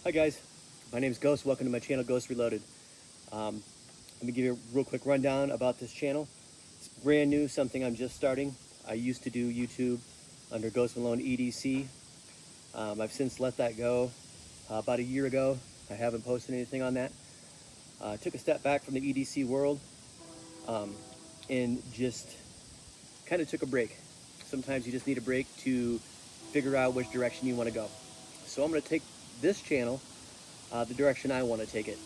Hi guys, my name is Ghost. Welcome to my channel, Ghost Reloaded. Let me give you a real quick rundown about this channel. It's brand new, something I'm just starting. I used to do YouTube under Ghost Malone EDC. I've since let that go about a year ago. I haven't posted anything on that. Took a step back from the EDC world and just kind of took a break. Sometimes you just need a break to figure out which direction you want to go. So I'm going to take this channel the direction I want to take it.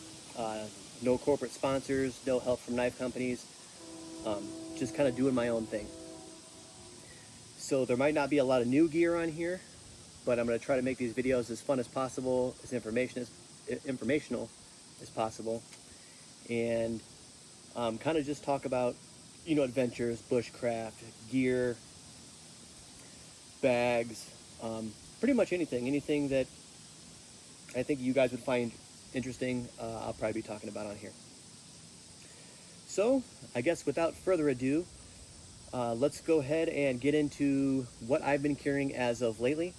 No corporate sponsors, no help from knife companies, just kind of doing my own thing. So there might not be a lot of new gear on here, but I'm going to try to make these videos as fun as possible, as informational as possible, and kind of just talk about, adventures, bushcraft, gear, bags, pretty much anything that I think you guys would find interesting. I'll probably be talking about on here. So I guess without further ado, let's go ahead and get into what I've been carrying as of lately.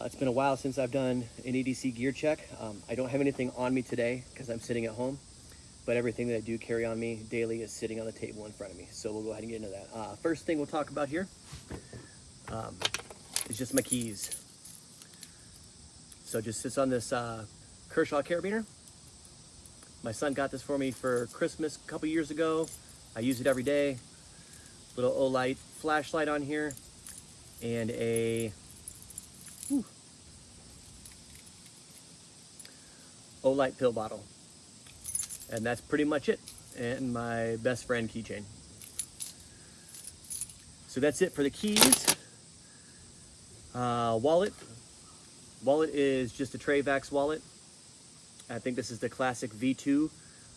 It's been a while since I've done an EDC gear check. I don't have anything on me today because I'm sitting at home, but everything that I do carry on me daily is sitting on the table in front of me. So we'll go ahead and get into that. First thing we'll talk about here is just my keys. So it just sits on this Kershaw carabiner. My son got this for me for Christmas a couple years ago. I use it every day. Little Olight flashlight on here and a Olight pill bottle. And that's pretty much it. And my best friend keychain. So that's it for the keys. Wallet. Wallet is just a Trayvax wallet. I think this is the classic V2.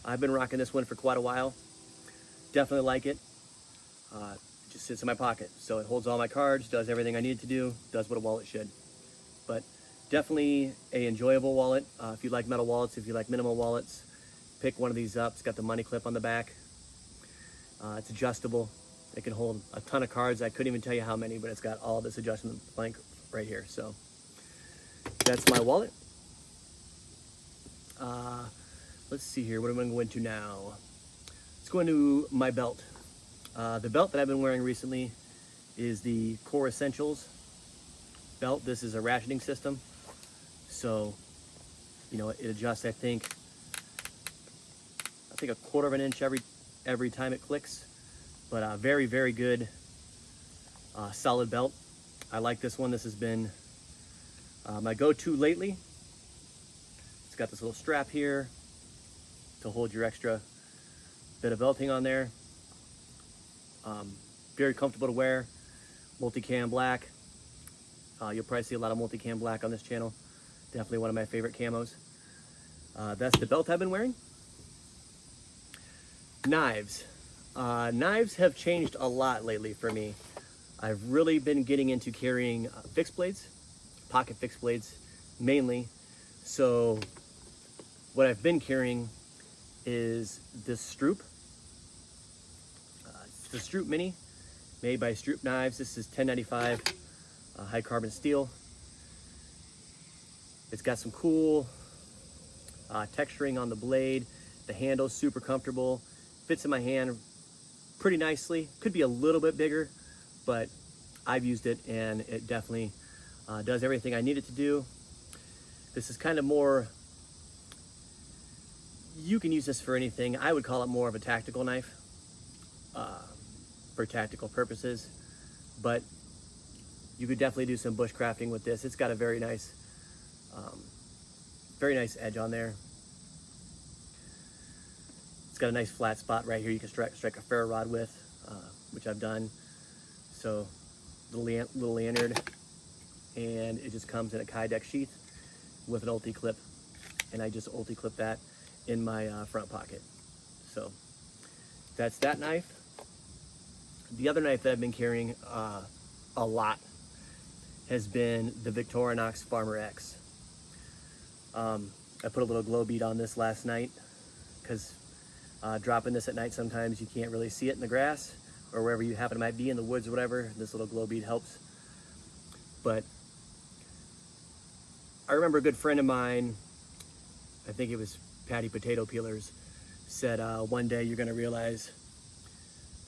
I've been rocking this one for quite a while. Definitely like it. It just sits in my pocket. So it holds all my cards, does everything I need it to do, does what a wallet should. But definitely an enjoyable wallet. If you like metal wallets, if you like minimal wallets, pick one of these up. It's got the money clip on the back. It's adjustable. It can hold a ton of cards. I couldn't even tell you how many, but it's got all this adjustment blank right here. So that's my wallet. Let's see here. What am I going to go into now? Let's go into my belt. The belt that I've been wearing recently is the Core Essentials belt. This is a ratcheting system. So, it adjusts, I think a quarter of an inch every time it clicks. But very, very good, solid belt. I like this one. This has been my go-to lately. It's got this little strap here to hold your extra bit of belting on there. Very comfortable to wear. Multicam black. You'll probably see a lot of multicam black on this channel. Definitely one of my favorite camos. That's the belt I've been wearing. Knives. Knives have changed a lot lately for me. I've really been getting into carrying fixed blades, pocket fixed blades mainly. So what I've been carrying is this Stroop. It's the Stroop Mini, made by Stroop Knives. This is 1095 high carbon steel. It's got some cool texturing on the blade. The handle's super comfortable. Fits in my hand pretty nicely. Could be a little bit bigger, but I've used it and it definitely does everything I need it to do. This is kind of more, you can use this for anything. I would call it more of a tactical knife for tactical purposes, but you could definitely do some bushcrafting with this. It's got a very nice edge on there. It's got a nice flat spot right here you can strike a ferro rod with, which I've done. So little lanyard, and it just comes in a Kydex sheath with an ulti clip, and I just ulti clip that in my front pocket. So that's that knife. The other knife that I've been carrying a lot has been the Victorinox Farmer X. I put a little glow bead on this last night because dropping this at night, sometimes you can't really see it in the grass or wherever you happen to might be in the woods or whatever. This little glow bead helps. But I remember a good friend of mine, I think it was Patty Potato Peelers, said one day you're gonna realize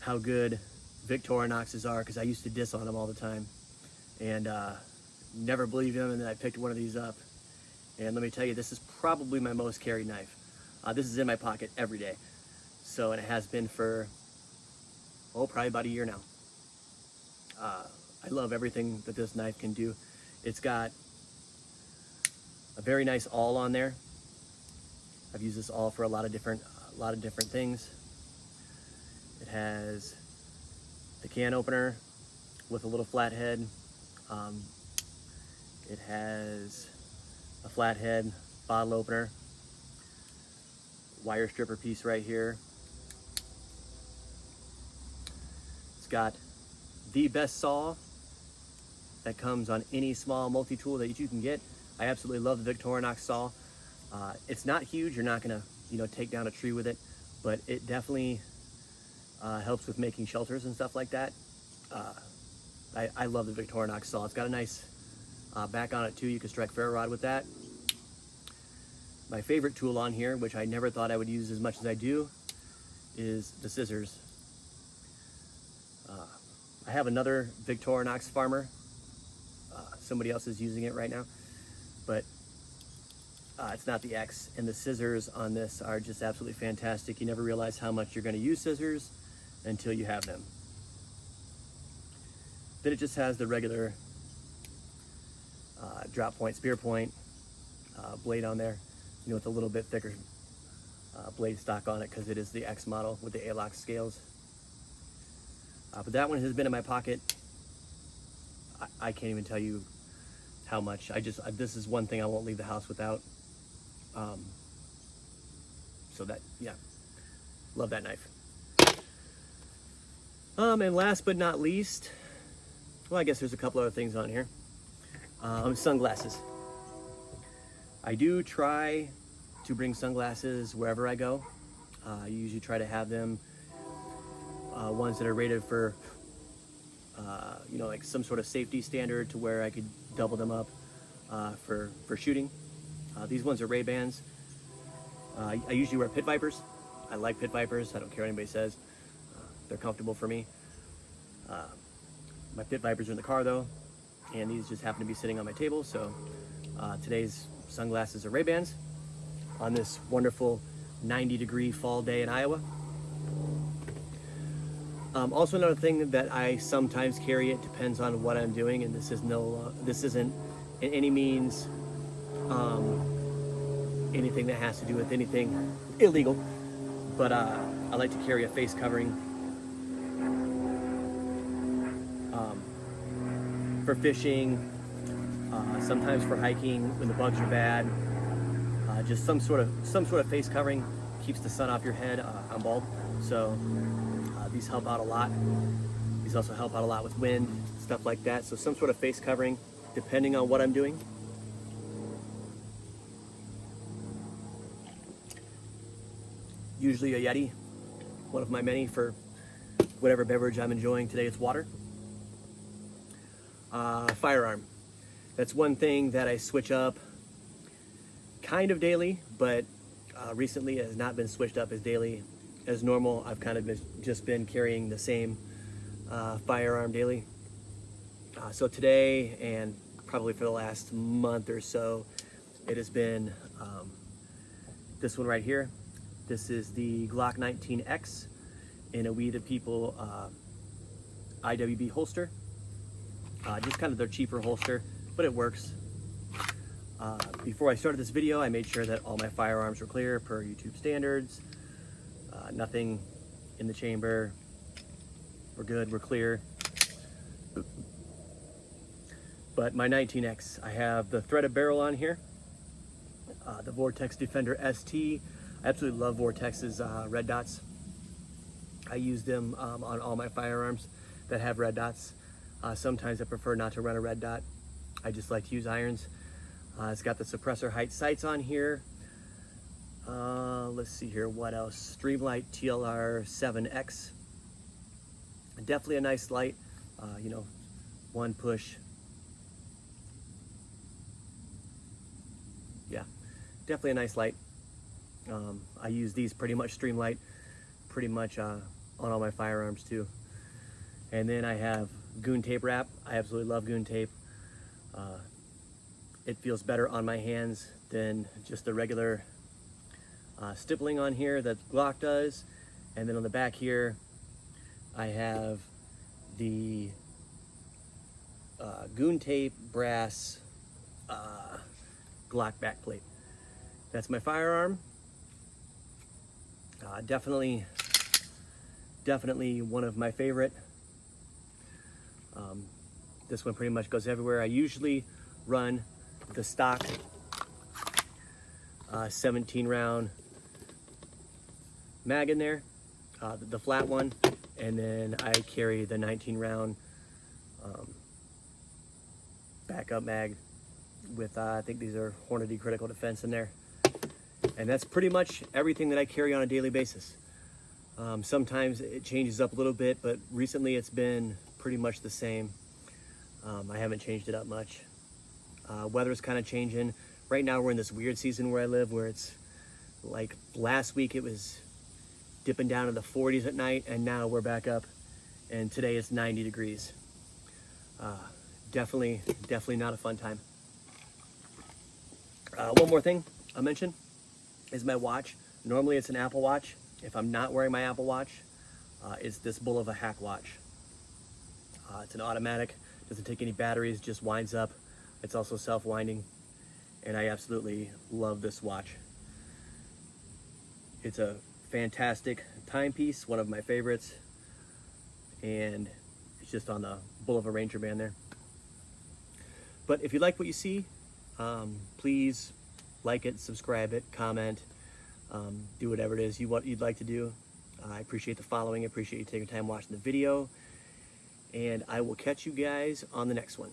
how good Victorinoxes are, because I used to diss on them all the time, and never believed him, and then I picked one of these up, and let me tell you, this is probably my most carried knife. This is in my pocket every day, so, and it has been for, oh, probably about a year now. I love everything that this knife can do. It's got a very nice awl on there. I've used this awl for a lot of different things. It has the can opener with a little flathead. It has a flathead bottle opener, wire stripper piece right here. It's got the best saw that comes on any small multi-tool that you can get. I absolutely love the Victorinox saw. It's not huge. You're not gonna, take down a tree with it, but it definitely helps with making shelters and stuff like that. I love the Victorinox saw. It's got a nice back on it too. You can strike ferro rod with that. My favorite tool on here, which I never thought I would use as much as I do, is the scissors. I have another Victorinox Farmer. Somebody else is using it right now, but it's not the X, and the scissors on this are just absolutely fantastic. You never realize how much you're going to use scissors until you have them. Then it just has the regular drop point, spear point blade on there, with a little bit thicker blade stock on it, because it is the X model with the A-lock scales. But that one has been in my pocket. I can't even tell you how much. This is one thing I won't leave the house without. So that, yeah, love that knife. And last but not least, well, I guess there's a couple other things on here. Sunglasses. I do try to bring sunglasses wherever I go. I usually try to have them ones that are rated for like some sort of safety standard, to where I could double them up for shooting. These ones are Ray-Bans. I usually wear Pit Vipers. I like Pit Vipers. I don't care what anybody says. They're comfortable for me. My Pit Vipers are in the car though, and these just happen to be sitting on my table. So today's sunglasses are Ray-Bans on this wonderful 90-degree fall day in Iowa. Also, another thing that I sometimes carry, it depends on what I'm doing, and this isn't in any means anything that has to do with anything illegal, but I like to carry a face covering for fishing, sometimes for hiking when the bugs are bad. Just some sort of face covering keeps the sun off your head. I'm bald, so these help out a lot. These also help out a lot with wind, stuff like that. So some sort of face covering, depending on what I'm doing. Usually a Yeti, one of my many, for whatever beverage I'm enjoying. Today it's water. Firearm. That's one thing that I switch up kind of daily, but recently it has not been switched up as daily as normal. I've kind of just been carrying the same firearm daily. So today, and probably for the last month or so, it has been this one right here. This is the Glock 19X in a We the People IWB holster. Just kind of their cheaper holster, but it works. Before I started this video, I made sure that all my firearms were clear per YouTube standards. Nothing in the chamber. We're good, we're clear. But my 19X, I have the threaded barrel on here, the Vortex Defender ST. I absolutely love Vortex's red dots. I use them on all my firearms that have red dots. Sometimes I prefer not to run a red dot. I just like to use irons. It's got the suppressor height sights on here. Let's see here, what else? Streamlight TLR 7X. Definitely a nice light, one push. yeah, definitely a nice light. I use these pretty much streamlight, pretty much on all my firearms too. And then I have goon tape wrap. I absolutely love goon tape. It feels better on my hands than just the regular stippling on here that Glock does. And then on the back here, I have the goon tape brass Glock backplate. That's my firearm. Definitely one of my favorite. This one pretty much goes everywhere. I usually run the stock 17 round mag in there, the flat one, and then I carry the 19 round backup mag with I think these are Hornady Critical Defense in there. And that's pretty much everything that I carry on a daily basis. Sometimes it changes up a little bit, but recently it's been pretty much the same. I haven't changed it up much. Weather's kind of changing. Right now we're in this weird season where I live, where it's like last week it was dipping down to the 40s at night, and now we're back up, and today it's 90 degrees. Definitely not a fun time. One more thing I'll mention is my watch. Normally it's an Apple Watch. If I'm not wearing my Apple Watch, it's this bull of a hack watch. It's an automatic, doesn't take any batteries, just winds up. It's also self-winding, and I absolutely love this watch. It's a fantastic timepiece, one of my favorites, and it's just on the bull of a Ranger band there. But if you like what you see, please like it, subscribe it, comment, do whatever it is you'd like to do. I appreciate the following, I appreciate you taking time watching the video, and I will catch you guys on the next one.